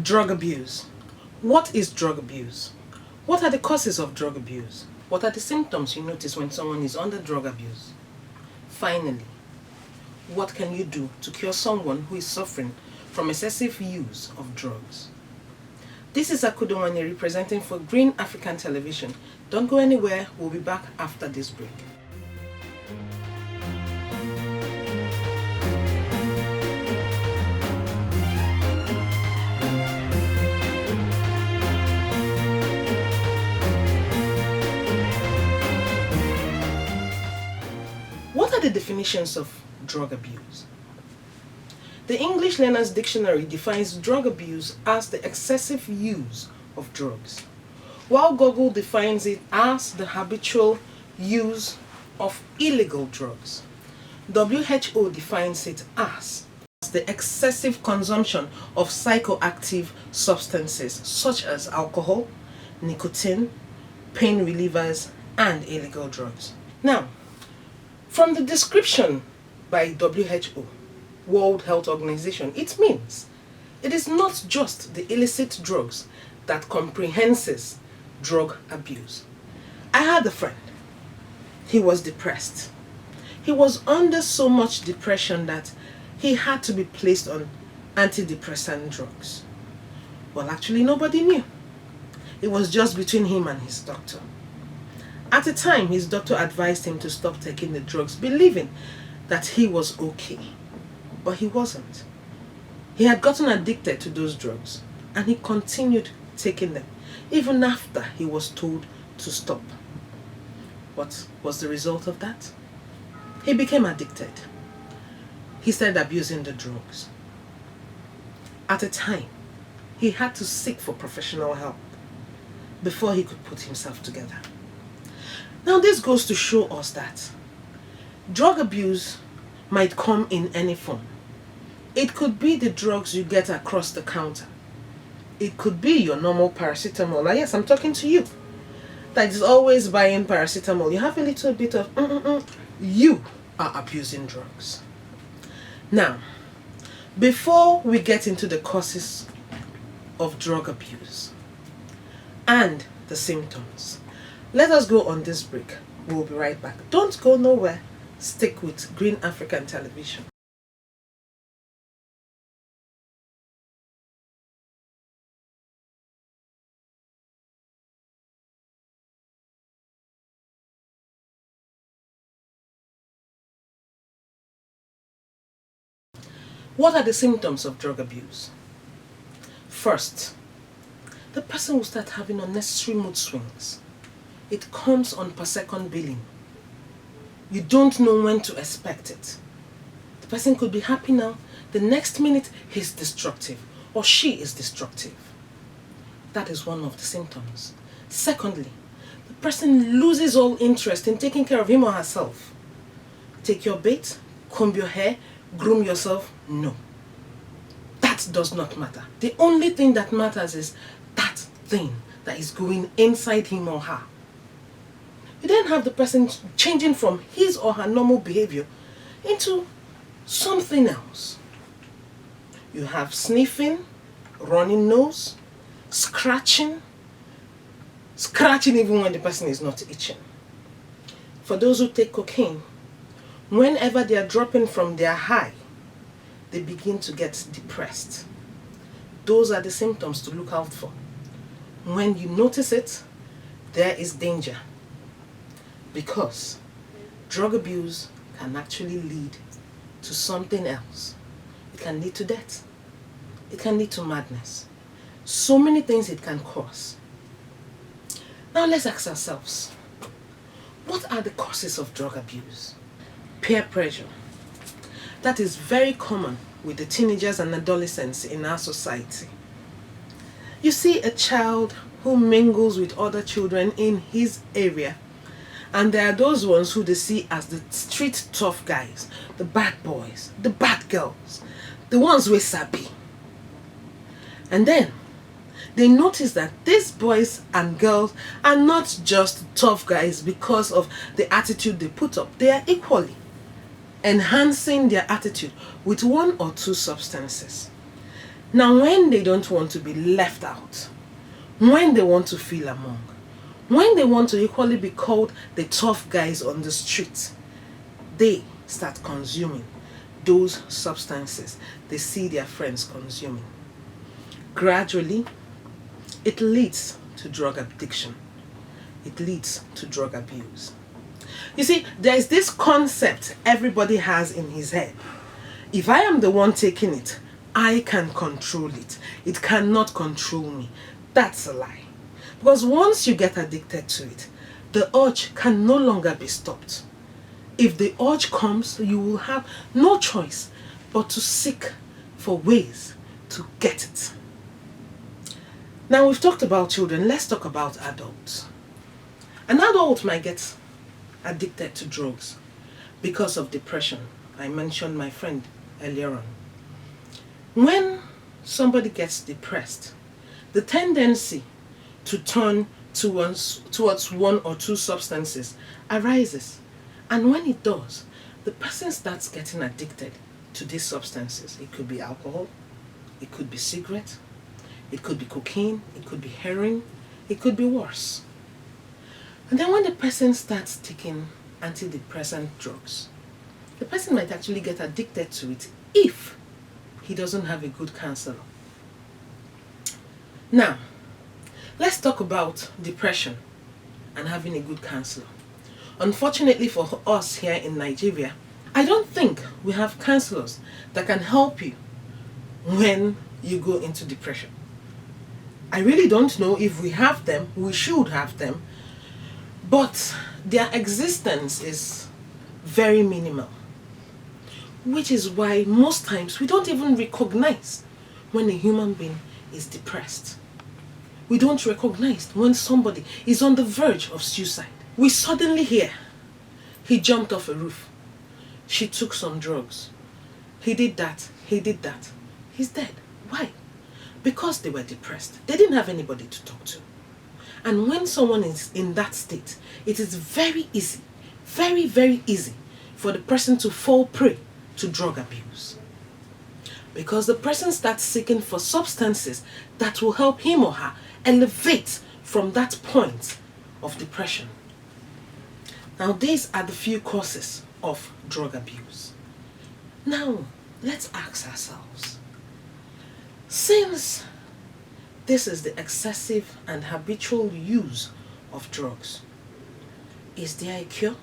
Drug abuse. What is drug abuse? What are the causes of drug abuse? What are the symptoms you notice when someone is under drug abuse? Finally, what can you do to cure someone who is suffering from excessive use of drugs? This is Akudo Nwaneri presenting for Green African Television. Don't go anywhere, we'll be back after this break. What are the definitions of drug abuse? The English Learner's Dictionary defines drug abuse as the excessive use of drugs, while Google defines it as the habitual use of illegal drugs. WHO defines it as the excessive consumption of psychoactive substances such as alcohol, nicotine, pain relievers, and illegal drugs. Now, from the description by WHO, World Health Organization, it means it is not just the illicit drugs that comprehenses drug abuse. I had a friend. He was depressed. He was under so much depression that he had to be placed on antidepressant drugs. Well, actually, nobody knew. It was just between him and his doctor. At the time, his doctor advised him to stop taking the drugs, believing that he was okay. But he wasn't. He had gotten addicted to those drugs, and he continued taking them, even after he was told to stop. What was the result of that? He became addicted. He started abusing the drugs. At a time, he had to seek for professional help before he could put himself together. Now, this goes to show us that drug abuse might come in any form. It could be the drugs you get across the counter. It could be your normal paracetamol. Yes, I'm talking to you. That is always buying paracetamol. You have a little bit of You are abusing drugs. Now, before we get into the causes of drug abuse and the symptoms, let us go on this break. We'll be right back. Don't go nowhere. Stick with Green African Television. What are the symptoms of drug abuse? First, the person will start having unnecessary mood swings. It comes on per second billing. You don't know when to expect it. The person could be happy now. The next minute, he's destructive or she is destructive. That is one of the symptoms. Secondly, the person loses all interest in taking care of him or herself. Take your bait, comb your hair, groom yourself. No. That does not matter. The only thing that matters is that thing that is going inside him or her. You then have the person changing from his or her normal behavior into something else. You have sniffing, running nose, scratching even when the person is not itching. For those who take cocaine, whenever they are dropping from their high, they begin to get depressed. Those are the symptoms to look out for. When you notice it, there is danger. Because drug abuse can actually lead to something else. It can lead to death. It can lead to madness. So many things it can cause. Now let's ask ourselves, what are the causes of drug abuse? Peer pressure. That is very common with the teenagers and adolescents in our society. You see a child who mingles with other children in his area, and there are those ones who they see as the street tough guys, the bad boys, the bad girls, the ones with sabi. And then they notice that these boys and girls are not just tough guys because of the attitude they put up. They are equally enhancing their attitude with one or two substances. Now, when they don't want to be left out, when they want to feel among, when they want to equally be called the tough guys on the street, they start consuming those substances they see their friends consuming. Gradually, it leads to drug addiction. It leads to drug abuse. You see, there is this concept everybody has in his head. If I am the one taking it, I can control it. It cannot control me. That's a lie. Because once you get addicted to it, the urge can no longer be stopped. If the urge comes, you will have no choice but to seek for ways to get it. Now, we've talked about children. Let's talk about adults. An adult might get addicted to drugs because of depression. I mentioned my friend earlier on. When somebody gets depressed, the tendency to turn towards one or two substances arises. And when it does, the person starts getting addicted to these substances. It could be alcohol, it could be cigarette, it could be cocaine, it could be heroin, it could be worse. And then when the person starts taking antidepressant drugs, the person might actually get addicted to it if he doesn't have a good counselor. Now, let's talk about depression and having a good counselor. Unfortunately for us here in Nigeria, I don't think we have counselors that can help you when you go into depression. I really don't know if we have them. We should have them. But their existence is very minimal. Which is why most times we don't even recognize when a human being is depressed. We don't recognize when somebody is on the verge of suicide. We suddenly hear, he jumped off a roof. She took some drugs. He did that. He did that. He's dead. Why? Because they were depressed. They didn't have anybody to talk to. And when someone is in that state, it is very easy, very, very easy for the person to fall prey to drug abuse. Because the person starts seeking for substances that will help him or her elevate from that point of depression. Now, these are the few causes of drug abuse. Now, let's ask ourselves, since this is the excessive and habitual use of drugs, is there a cure?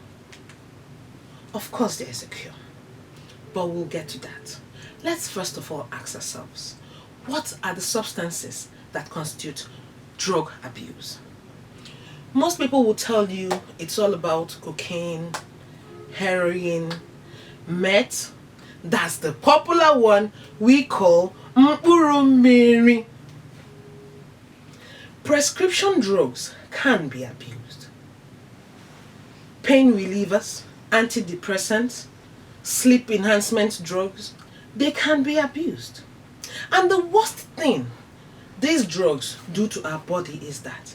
Of course there is a cure, but we'll get to that. Let's first of all ask ourselves, what are the substances that constitute drug abuse? Most people will tell you it's all about cocaine, heroin, meth. That's the popular one we call Mkpuru. Prescription drugs can be abused. Pain relievers, antidepressants, sleep enhancement drugs, they can be abused. And the worst thing these drugs do to our body is that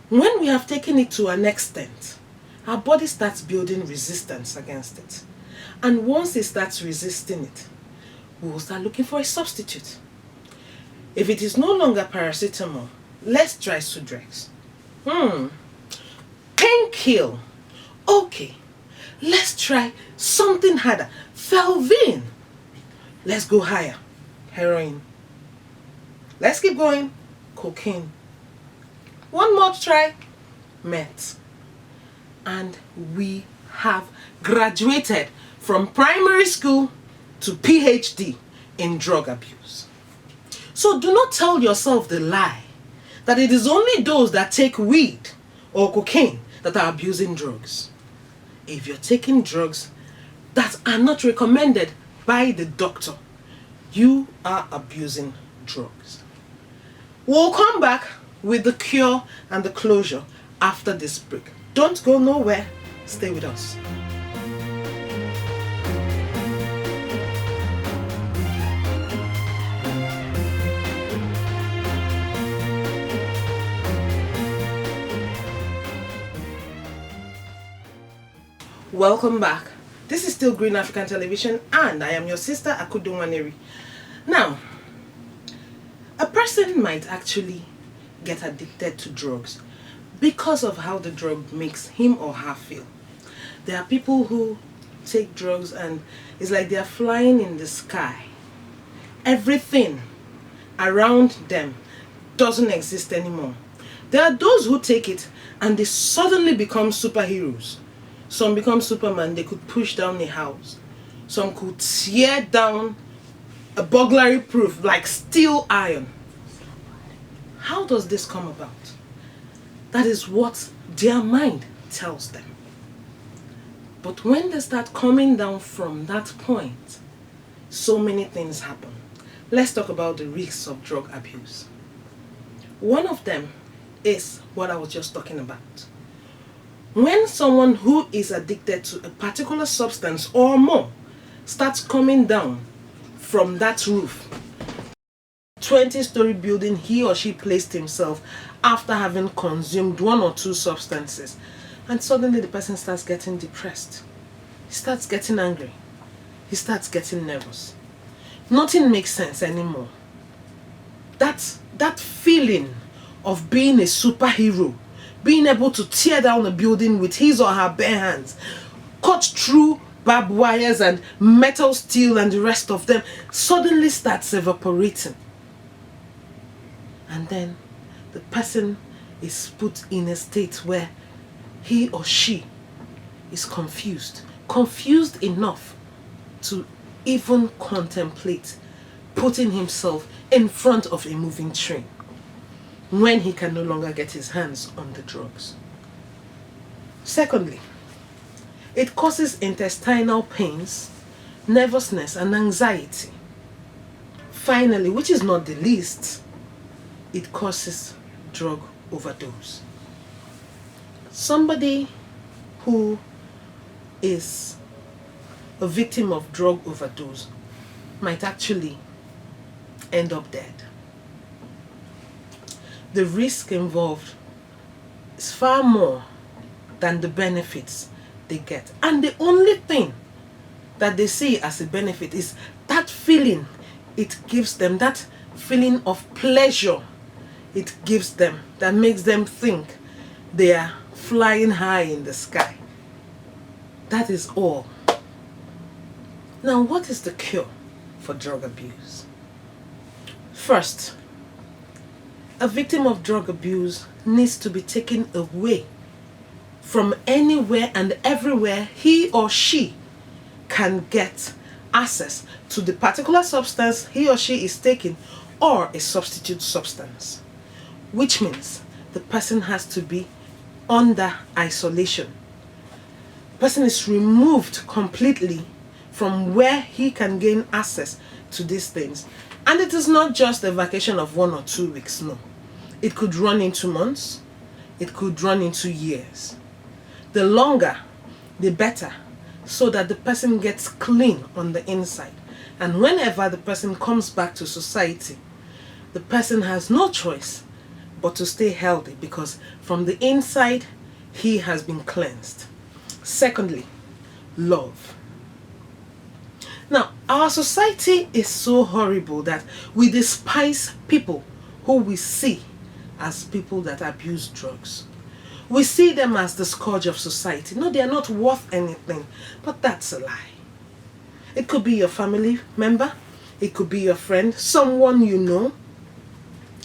when we have taken it to an extent, our body starts building resistance against it. And once it starts resisting it, we will start looking for a substitute. If it is no longer paracetamol, let's try Sudrex. Painkiller. Okay, let's try something harder. Felvin. Let's go higher. Heroin. Let's keep going. Cocaine. One more try. Meth. And we have graduated from primary school to PhD in drug abuse. So do not tell yourself the lie that it is only those that take weed or cocaine that are abusing drugs. If you're taking drugs that are not recommended by the doctor, you are abusing drugs. We'll come back with the cure and the closure after this break. Don't go nowhere. Stay with us. Welcome back. This is still Green African Television and I am your sister Akudo Nwaneri. Now, A person might actually get addicted to drugs because of how the drug makes him or her feel. There are people who take drugs and it's like they are flying in the sky. Everything around them doesn't exist anymore. There are those who take it and they suddenly become superheroes. Some become Superman, they could push down a house. Some could tear down a burglary proof like steel iron. How does this come about? That is what their mind tells them. But when they start coming down from that point, so many things happen. Let's talk about the risks of drug abuse. One of them is what I was just talking about. When someone who is addicted to a particular substance or more starts coming down from that roof, 20-story building he or she placed himself after having consumed one or two substances, and suddenly the person starts getting depressed. He starts getting angry. He starts getting nervous. Nothing makes sense anymore. That feeling of being a superhero, being able to tear down a building with his or her bare hands, cut through barbed wires and metal, steel and the rest of them, suddenly starts evaporating. And then the person is put in a state where he or she is confused enough to even contemplate putting himself in front of a moving train when he can no longer get his hands on the drugs. Secondly, it causes intestinal pains, nervousness and anxiety. Finally, which is not the least, it causes drug overdose. Somebody who is a victim of drug overdose might actually end up dead. The risk involved is far more than the benefits they get. And the only thing that they see as a benefit is that feeling it gives them, that feeling of pleasure it gives them, that makes them think they are flying high in the sky. That is all. Now, what is the cure for drug abuse? First, a victim of drug abuse needs to be taken away from anywhere and everywhere he or she can get access to the particular substance he or she is taking or a substitute substance, which means the person has to be under isolation. The person is removed completely from where he can gain access to these things. And it is not just a vacation of 1 or 2 weeks, no. It could run into months, it could run into years. The longer, the better, so that the person gets clean on the inside. And whenever the person comes back to society, the person has no choice but to stay healthy, because from the inside, he has been cleansed. Secondly, love. Now, our society is so horrible that we despise people who we see as people that abuse drugs. We see them as the scourge of society. No, they are not worth anything, but that's a lie. It could be your family member, it could be your friend, someone you know.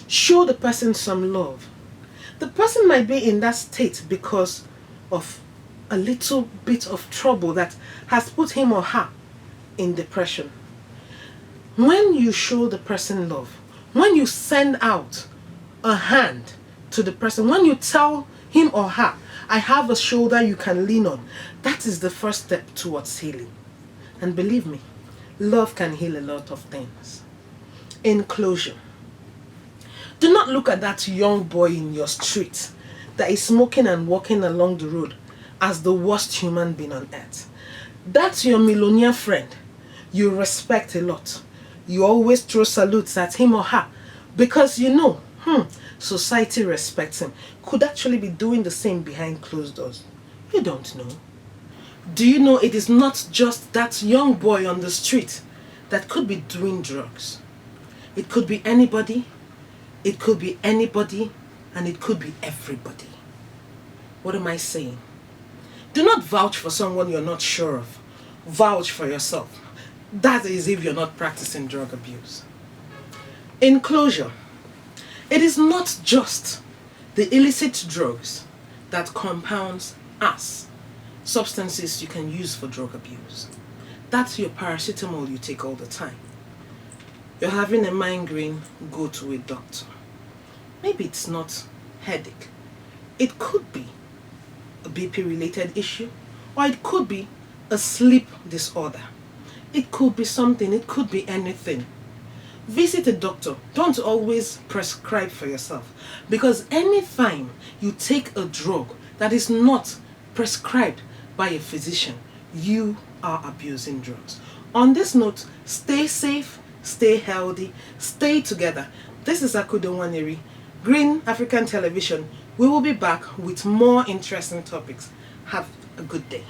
Show the person some love. The person might be in that state because of a little bit of trouble that has put him or her in depression. When you show the person love, when you send out a hand to the person, when you tell him or her, I have a shoulder you can lean on, that is the first step towards healing. And believe me, love can heal a lot of things. In closure, do not look at that young boy in your street that is smoking and walking along the road as the worst human being on earth. That's your millionaire friend you respect a lot. You always throw salutes at him or her because you know, society respects him. Could actually be doing the same behind closed doors. You don't know. Do you know it is not just that young boy on the street that could be doing drugs? It could be anybody It could be anybody, and it could be everybody. What am I saying? Do not vouch for someone you're not sure of. Vouch for yourself. That is if you're not practicing drug abuse. In closure, it is not just the illicit drugs that compounds as substances you can use for drug abuse. That's your paracetamol you take all the time. You're having a migraine, go to a doctor. Maybe it's not headache. It could be a BP related issue, or it could be a sleep disorder. It could be something, it could be anything. Visit a doctor. Don't always prescribe for yourself, because anytime you take a drug that is not prescribed by a physician, you are abusing drugs. On this note, stay safe, stay healthy, stay together. This is Akudo Nwaneri, Green African Television. We will be back with more interesting topics. Have a good day.